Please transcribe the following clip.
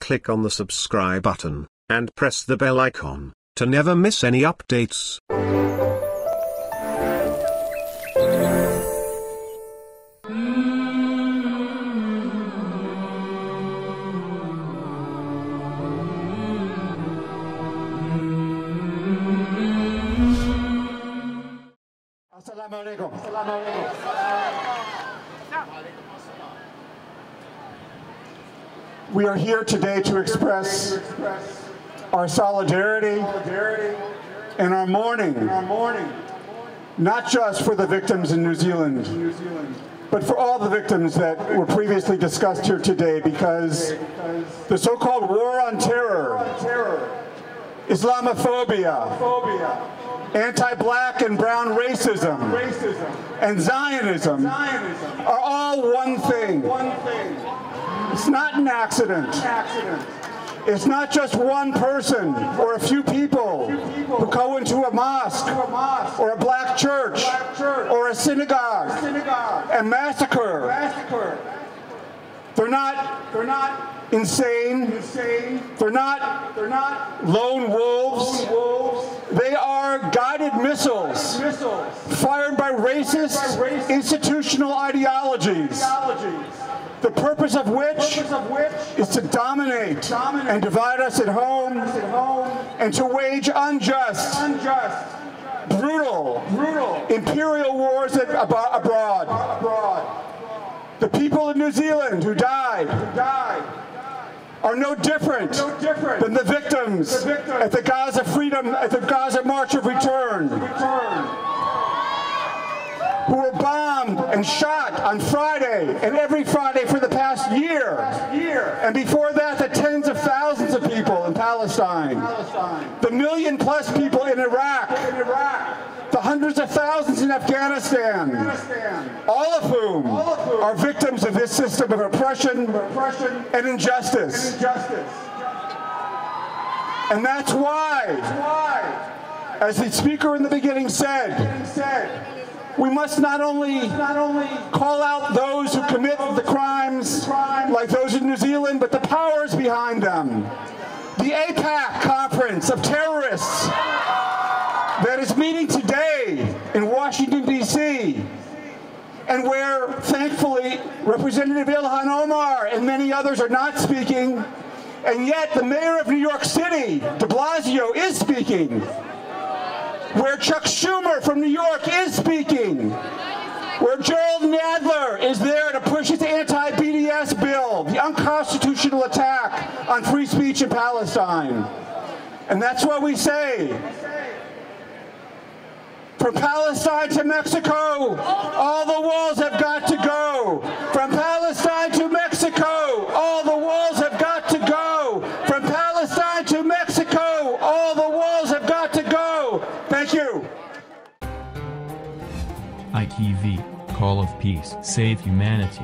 click on the subscribe button, and press the bell icon, to never miss any updates. Assalamu alaikum. We are here today to express our solidarity and our mourning, not just for the victims in New Zealand, but for all the victims that were previously discussed here today, because the so-called war on terror, Islamophobia, anti-black and brown racism, and Zionism are all one thing. It's not an accident. It's not just one person or a few people who go into a mosque or a black church or a synagogue and massacre. They're not insane. They're not lone wolves. They are guided missiles fired by racist institutional ideologies, the purpose of which is to dominate and divide us at home and to wage unjust, brutal, imperial wars abroad. The people in New Zealand who died are no different than the victims at the Gaza March of Return, who were bombed and shot on Friday and every Friday for the past year. And before that, the tens of thousands of people in Palestine, the million-plus people in Iraq, the hundreds of thousands in Afghanistan, all of whom are victims of this system of oppression and injustice. And that's why, as the speaker in the beginning said, we must not only call out those who commit the crimes like those in New Zealand, but the powers behind them. The APAC conference of terrorists that is meeting today in Washington, D.C., and where, thankfully, Representative Ilhan Omar and many others are not speaking, and yet the mayor of New York City, de Blasio, is speaking, where Chuck Schumer from New York is speaking, where Gerald Nadler is there to push his anti-BDS bill, the unconstitutional attack on free speech in Palestine. And that's what we say. From Palestine to Mexico, all the walls have got to go. From Palestine to Mexico, all the walls have got to go. From Palestine to Mexico, all the walls have got to go. Thank you. ITV, Call of Peace, Save Humanity.